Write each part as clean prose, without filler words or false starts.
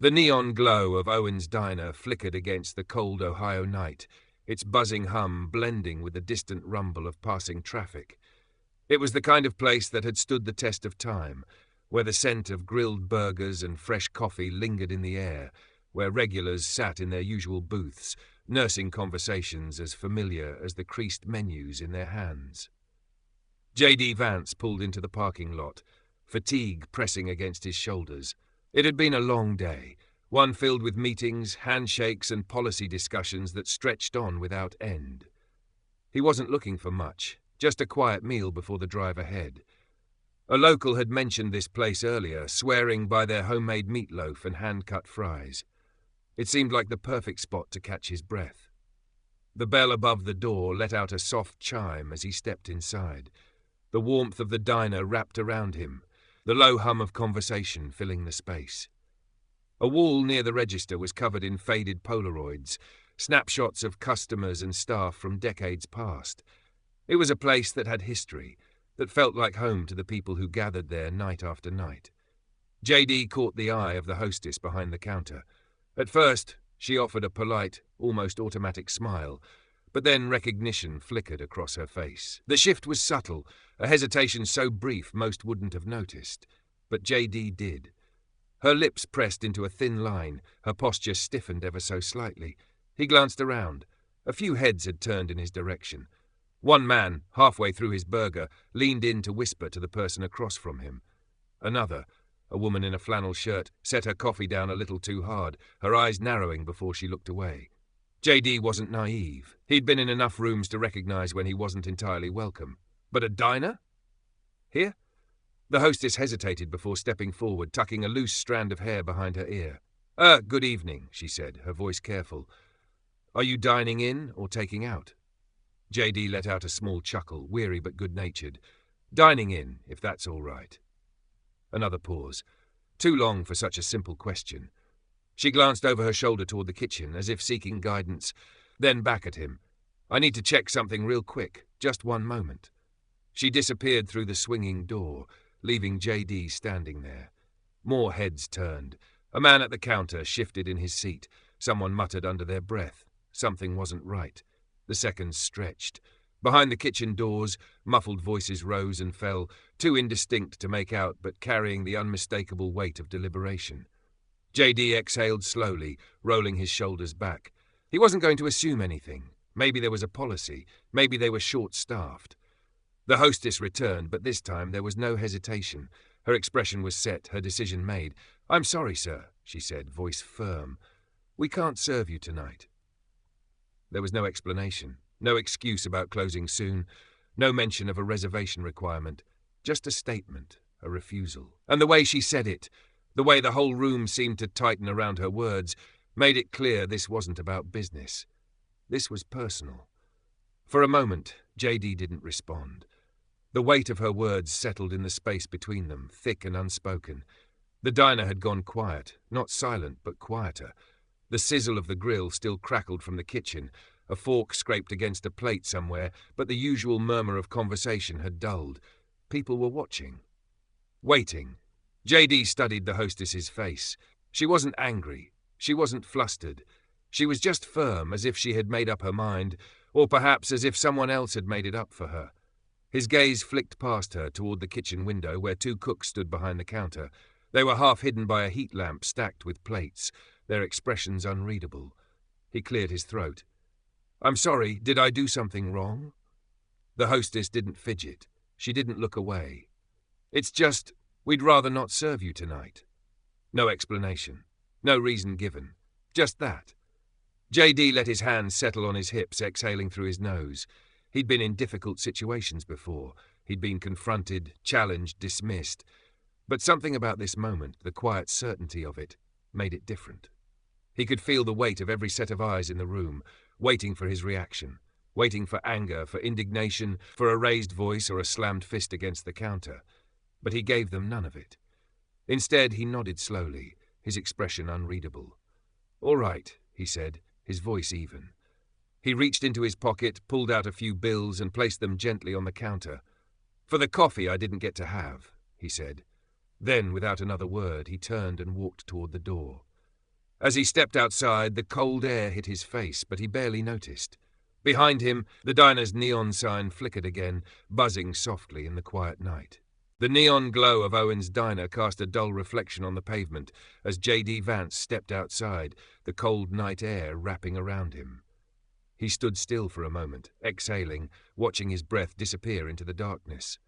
The neon glow of Owen's diner flickered against the cold Ohio night, its buzzing hum blending with the distant rumble of passing traffic. It was the kind of place that had stood the test of time, where the scent of grilled burgers and fresh coffee lingered in the air, where regulars sat in their usual booths, nursing conversations as familiar as the creased menus in their hands. J.D. Vance pulled into the parking lot, fatigue pressing against his shoulders. It had been a long day, one filled with meetings, handshakes, and policy discussions that stretched on without end. He wasn't looking for much, just a quiet meal before the drive ahead. A local had mentioned this place earlier, swearing by their homemade meatloaf and hand-cut fries. It seemed like the perfect spot to catch his breath. The bell above the door let out a soft chime as he stepped inside. The warmth of the diner wrapped around him, the low hum of conversation filling the space. A wall near the register was covered in faded Polaroids, snapshots of customers and staff from decades past. It was a place that had history, that felt like home to the people who gathered there night after night. J.D. caught the eye of the hostess behind the counter. At first, she offered a polite, almost automatic smile, but then recognition flickered across her face. The shift was subtle, a hesitation so brief most wouldn't have noticed, but J.D. did. Her lips pressed into a thin line, her posture stiffened ever so slightly. He glanced around. A few heads had turned in his direction. One man, halfway through his burger, leaned in to whisper to the person across from him. Another, a woman in a flannel shirt, set her coffee down a little too hard, her eyes narrowing before she looked away. J.D. wasn't naive. He'd been in enough rooms to recognize when he wasn't entirely welcome. But a diner? Here? The hostess hesitated before stepping forward, tucking a loose strand of hair behind her ear. Good evening, she said, her voice careful. Are you dining in or taking out? J.D. let out a small chuckle, weary but good-natured. Dining in, if that's all right. Another pause. Too long for such a simple question. She glanced over her shoulder toward the kitchen, as if seeking guidance, then back at him. I need to check something real quick, just one moment. She disappeared through the swinging door, leaving J.D. standing there. More heads turned. A man at the counter shifted in his seat. Someone muttered under their breath. Something wasn't right. The seconds stretched. Behind the kitchen doors, muffled voices rose and fell, too indistinct to make out but carrying the unmistakable weight of deliberation. J.D. exhaled slowly, rolling his shoulders back. He wasn't going to assume anything. Maybe there was a policy. Maybe they were short-staffed. The hostess returned, but this time there was no hesitation. Her expression was set, her decision made. I'm sorry, sir, she said, voice firm. We can't serve you tonight. There was no explanation, no excuse about closing soon, no mention of a reservation requirement, just a statement, a refusal. And the way she said it, the way the whole room seemed to tighten around her words, made it clear this wasn't about business. This was personal. For a moment, J.D. didn't respond. The weight of her words settled in the space between them, thick and unspoken. The diner had gone quiet, not silent, but quieter. The sizzle of the grill still crackled from the kitchen. A fork scraped against a plate somewhere, but the usual murmur of conversation had dulled. People were watching. Waiting. J.D. studied the hostess's face. She wasn't angry. She wasn't flustered. She was just firm, as if she had made up her mind, or perhaps as if someone else had made it up for her. His gaze flicked past her toward the kitchen window where two cooks stood behind the counter. They were half hidden by a heat lamp stacked with plates, their expressions unreadable. He cleared his throat. I'm sorry, did I do something wrong? The hostess didn't fidget. She didn't look away. It's just, we'd rather not serve you tonight. No explanation. No reason given. Just that. J.D. let his hands settle on his hips, exhaling through his nose. He'd been in difficult situations before. He'd been confronted, challenged, dismissed. But something about this moment, the quiet certainty of it, made it different. He could feel the weight of every set of eyes in the room, waiting for his reaction, waiting for anger, for indignation, for a raised voice or a slammed fist against the counter. But he gave them none of it. Instead, he nodded slowly, his expression unreadable. All right, he said, his voice even. He reached into his pocket, pulled out a few bills and placed them gently on the counter. For the coffee I didn't get to have, he said. Then, without another word, he turned and walked toward the door. As he stepped outside, the cold air hit his face, but he barely noticed. Behind him, the diner's neon sign flickered again, buzzing softly in the quiet night. The neon glow of Owen's diner cast a dull reflection on the pavement as J.D. Vance stepped outside, the cold night air wrapping around him. He stood still for a moment, exhaling, watching his breath disappear into the darkness.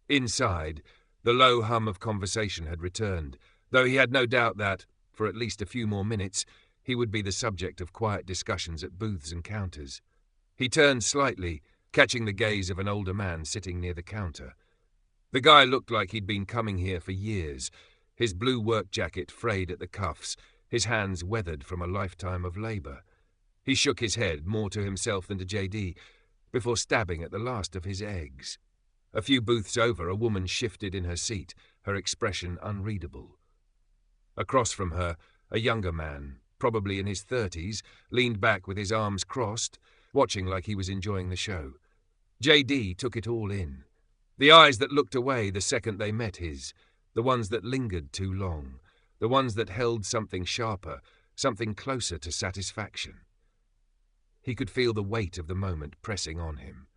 Inside, the low hum of conversation had returned, though he had no doubt that, for at least a few more minutes, he would be the subject of quiet discussions at booths and counters. He turned slightly, catching the gaze of an older man sitting near the counter. The guy looked like he'd been coming here for years, his blue work jacket frayed at the cuffs, his hands weathered from a lifetime of labour. He shook his head, more to himself than to J.D., before stabbing at the last of his eggs. A few booths over, a woman shifted in her seat, her expression unreadable. Across from her, a younger man, probably in his 30s, leaned back with his arms crossed, watching like he was enjoying the show. J.D. took it all in. The eyes that looked away the second they met his, the ones that lingered too long, the ones that held something sharper, something closer to satisfaction. He could feel the weight of the moment pressing on him.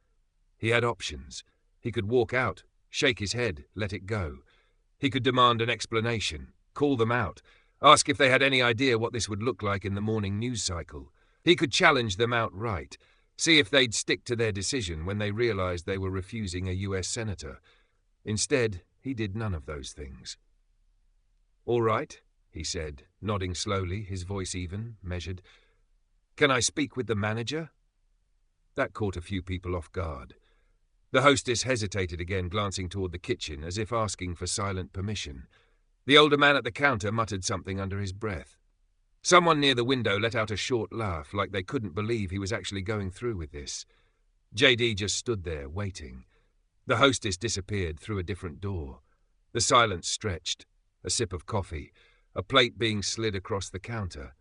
He had options. He could walk out, shake his head, let it go. He could demand an explanation, call them out, ask if they had any idea what this would look like in the morning news cycle. He could challenge them outright, see if they'd stick to their decision when they realized they were refusing a U.S. senator. Instead, he did none of those things. "All right," he said, nodding slowly, his voice even, measured. "Can I speak with the manager?" That caught a few people off guard. The hostess hesitated again, glancing toward the kitchen, as if asking for silent permission. The older man at the counter muttered something under his breath. Someone near the window let out a short laugh, like they couldn't believe he was actually going through with this. J.D. just stood there, waiting. The hostess disappeared through a different door. The silence stretched. A sip of coffee, a plate being slid across the counter.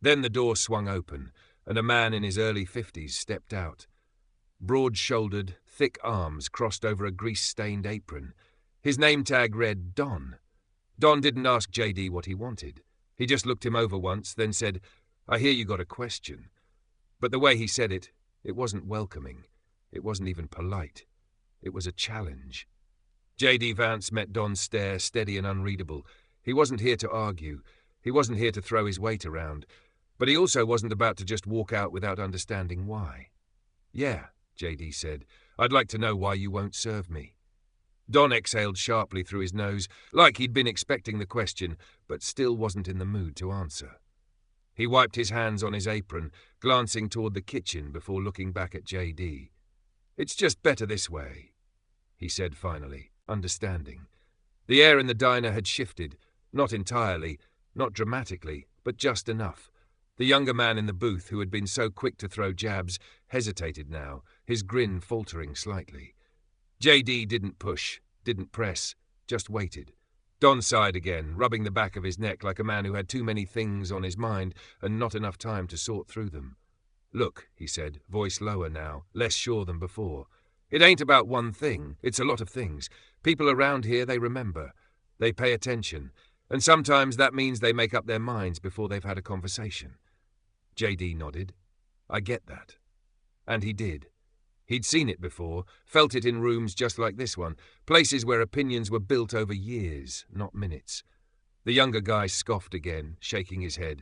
Then the door swung open, and a man in his early 50s stepped out. Broad-shouldered, thick arms crossed over a grease-stained apron. His name tag read Don. Don didn't ask J.D. what he wanted. He just looked him over once, then said, "I hear you got a question." But the way he said it, it wasn't welcoming. It wasn't even polite. It was a challenge. J.D. Vance met Don's stare, steady and unreadable. He wasn't here to argue. He wasn't here to throw his weight around. But he also wasn't about to just walk out without understanding why. "Yeah," J.D. said, "I'd like to know why you won't serve me." Don exhaled sharply through his nose, like he'd been expecting the question, but still wasn't in the mood to answer. He wiped his hands on his apron, glancing toward the kitchen before looking back at J.D. "It's just better this way," he said finally, understanding. The air in the diner had shifted, not entirely, not dramatically, but just enough. The younger man in the booth, who had been so quick to throw jabs, hesitated now, his grin faltering slightly. J.D. didn't push, didn't press, just waited. Don sighed again, rubbing the back of his neck like a man who had too many things on his mind and not enough time to sort through them. "Look," he said, voice lower now, less sure than before. "It ain't about one thing, it's a lot of things. People around here, they remember. They pay attention. And sometimes that means they make up their minds before they've had a conversation." J.D. nodded. "I get that." And he did. He'd seen it before, felt it in rooms just like this one, places where opinions were built over years, not minutes. The younger guy scoffed again, shaking his head.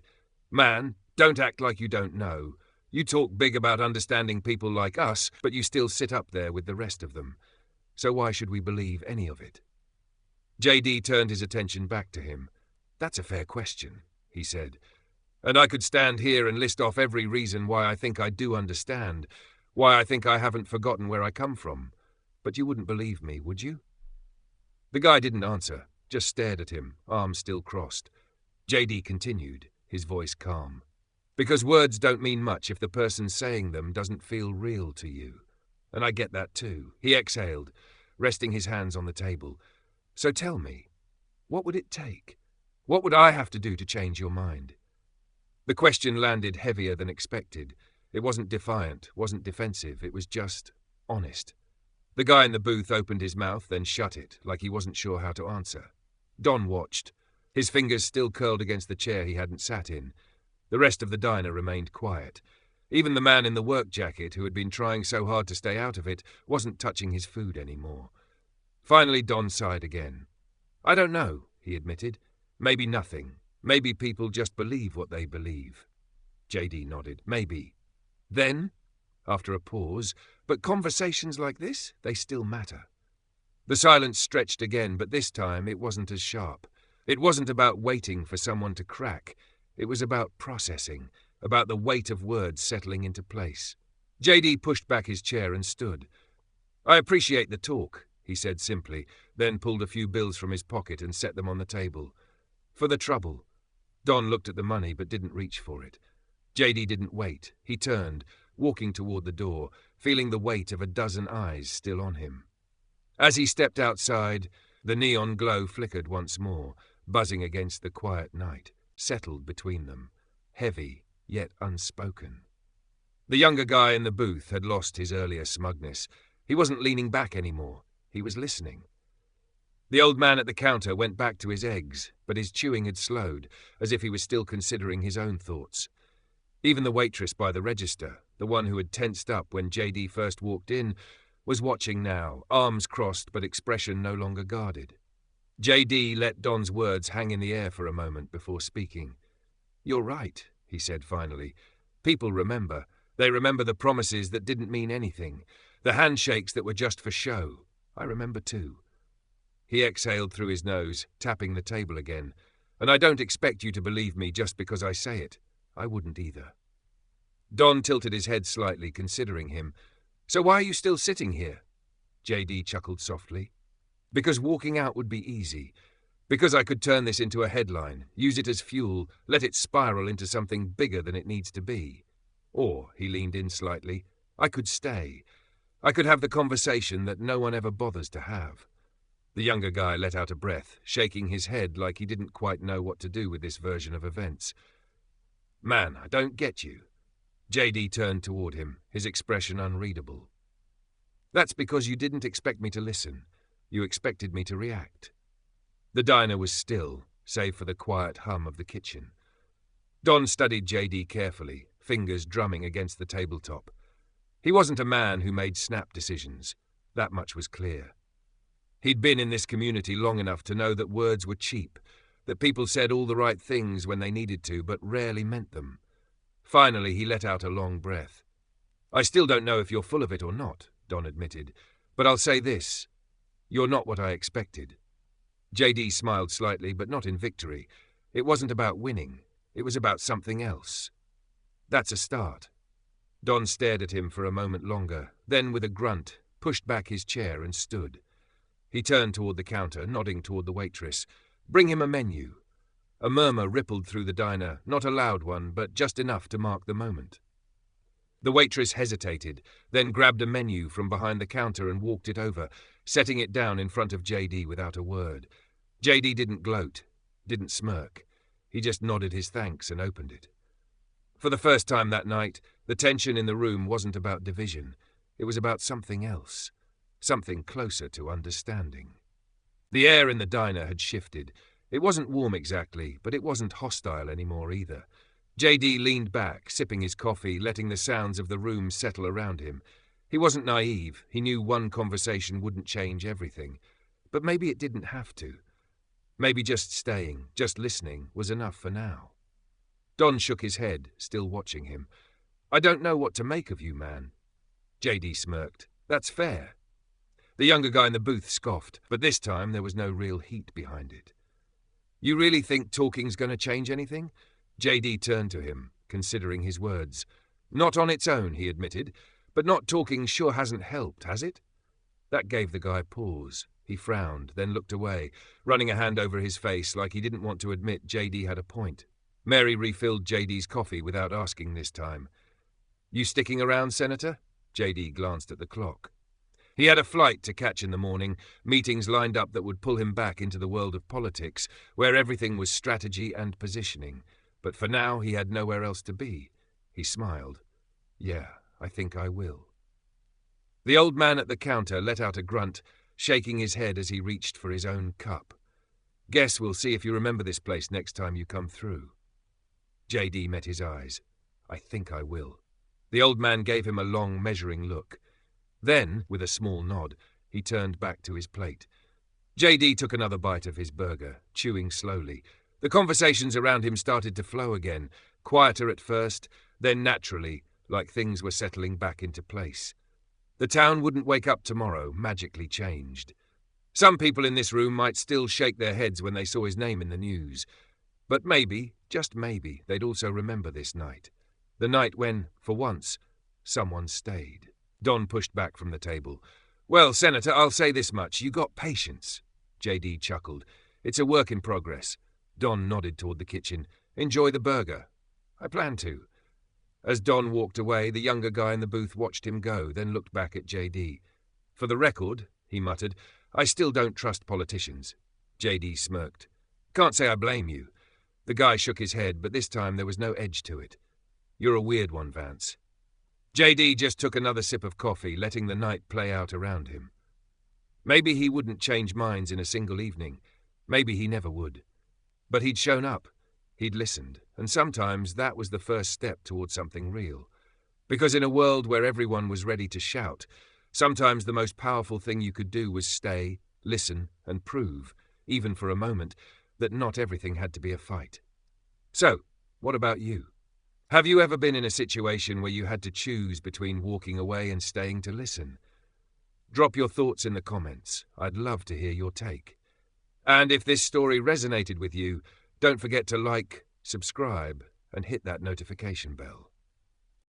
"Man, don't act like you don't know. You talk big about understanding people like us, but you still sit up there with the rest of them. So why should we believe any of it?" J.D. turned his attention back to him. "That's a fair question," he said. "And I could stand here and list off every reason why I think I do understand, why I think I haven't forgotten where I come from. But you wouldn't believe me, would you?" The guy didn't answer, just stared at him, arms still crossed. J.D. continued, his voice calm. "Because words don't mean much if the person saying them doesn't feel real to you. And I get that too." He exhaled, resting his hands on the table. "So tell me, what would it take? What would I have to do to change your mind?" The question landed heavier than expected. It wasn't defiant, wasn't defensive, it was just honest. The guy in the booth opened his mouth, then shut it, like he wasn't sure how to answer. Don watched. His fingers still curled against the chair he hadn't sat in. The rest of the diner remained quiet. Even the man in the work jacket, who had been trying so hard to stay out of it, wasn't touching his food anymore. Finally, Don sighed again. "I don't know," he admitted. "Maybe nothing. Maybe people just believe what they believe." JD nodded. "Maybe." Then, after a pause, "But conversations like this, they still matter." The silence stretched again, but this time it wasn't as sharp. It wasn't about waiting for someone to crack. It was about processing, about the weight of words settling into place. JD pushed back his chair and stood. "I appreciate the talk," he said simply, then pulled a few bills from his pocket and set them on the table. "For the trouble." Don looked at the money but didn't reach for it. JD didn't wait. He turned, walking toward the door, feeling the weight of a dozen eyes still on him. As he stepped outside, the neon glow flickered once more, buzzing against the quiet night, settled between them, heavy yet unspoken. The younger guy in the booth had lost his earlier smugness. He wasn't leaning back anymore. He was listening. The old man at the counter went back to his eggs, but his chewing had slowed, as if he was still considering his own thoughts. Even the waitress by the register, the one who had tensed up when JD first walked in, was watching now, arms crossed but expression no longer guarded. JD let Don's words hang in the air for a moment before speaking. "You're right," he said finally. "People remember. They remember the promises that didn't mean anything, the handshakes that were just for show. I remember too." He exhaled through his nose, tapping the table again. "And I don't expect you to believe me just because I say it. I wouldn't either." Don tilted his head slightly, considering him. "So why are you still sitting here?" JD chuckled softly. "Because walking out would be easy. Because I could turn this into a headline, use it as fuel, let it spiral into something bigger than it needs to be. Or," he leaned in slightly, "I could stay. I could have the conversation that no one ever bothers to have." The younger guy let out a breath, shaking his head like he didn't quite know what to do with this version of events. "Man, I don't get you." JD turned toward him, his expression unreadable. "That's because you didn't expect me to listen. You expected me to react." The diner was still, save for the quiet hum of the kitchen. Don studied JD carefully, fingers drumming against the tabletop. He wasn't a man who made snap decisions. That much was clear. He'd been in this community long enough to know that words were cheap, that people said all the right things when they needed to, but rarely meant them. Finally, he let out a long breath. "I still don't know if you're full of it or not," Don admitted, "but I'll say this. You're not what I expected." JD smiled slightly, but not in victory. It wasn't about winning. It was about something else. "That's a start." Don stared at him for a moment longer, then with a grunt, pushed back his chair and stood. He turned toward the counter, nodding toward the waitress. "Bring him a menu." A murmur rippled through the diner, not a loud one, but just enough to mark the moment. The waitress hesitated, then grabbed a menu from behind the counter and walked it over, setting it down in front of JD without a word. JD didn't gloat, didn't smirk. He just nodded his thanks and opened it. For the first time that night, the tension in the room wasn't about division. It was about something else, something closer to understanding. The air in the diner had shifted. It wasn't warm exactly, but it wasn't hostile anymore either. JD leaned back, sipping his coffee, letting the sounds of the room settle around him. He wasn't naive. He knew one conversation wouldn't change everything. But maybe it didn't have to. Maybe just staying, just listening, was enough for now. Don shook his head, still watching him. "I don't know what to make of you, man." JD smirked. "That's fair." The younger guy in the booth scoffed, but this time there was no real heat behind it. "You really think talking's going to change anything?" JD turned to him, considering his words. "Not on its own," he admitted, "but not talking sure hasn't helped, has it?" That gave the guy pause. He frowned, then looked away, running a hand over his face like he didn't want to admit JD had a point. Mary refilled JD's coffee without asking this time. "You sticking around, Senator?" JD glanced at the clock. He had a flight to catch in the morning, meetings lined up that would pull him back into the world of politics, where everything was strategy and positioning. But for now he had nowhere else to be. He smiled. "Yeah, I think I will." The old man at the counter let out a grunt, shaking his head as he reached for his own cup. Guess we'll see if you remember this place next time you come through." JD met his eyes. "I think I will." The old man gave him a long, measuring look. Then, with a small nod, he turned back to his plate. JD took another bite of his burger, chewing slowly. The conversations around him started to flow again, quieter at first, then naturally, like things were settling back into place. The town wouldn't wake up tomorrow, magically changed. Some people in this room might still shake their heads when they saw his name in the news. But maybe, just maybe, they'd also remember this night. The night when, for once, someone stayed. Don pushed back from the table. "Well, Senator, I'll say this much. You got patience." JD chuckled. "It's a work in progress." Don nodded toward the kitchen. "Enjoy the burger." "I plan to." As Don walked away, the younger guy in the booth watched him go, then looked back at JD. "For the record," he muttered, "I still don't trust politicians." JD smirked. "Can't say I blame you." The guy shook his head, but this time there was no edge to it. "You're a weird one, Vance." JD just took another sip of coffee, letting the night play out around him. Maybe he wouldn't change minds in a single evening. Maybe he never would. But he'd shown up. He'd listened. And sometimes that was the first step toward something real. Because in a world where everyone was ready to shout, sometimes the most powerful thing you could do was stay, listen, and prove, even for a moment, that not everything had to be a fight. So, what about you? Have you ever been in a situation where you had to choose between walking away and staying to listen? Drop your thoughts in the comments. I'd love to hear your take. And if this story resonated with you, don't forget to like, subscribe, and hit that notification bell.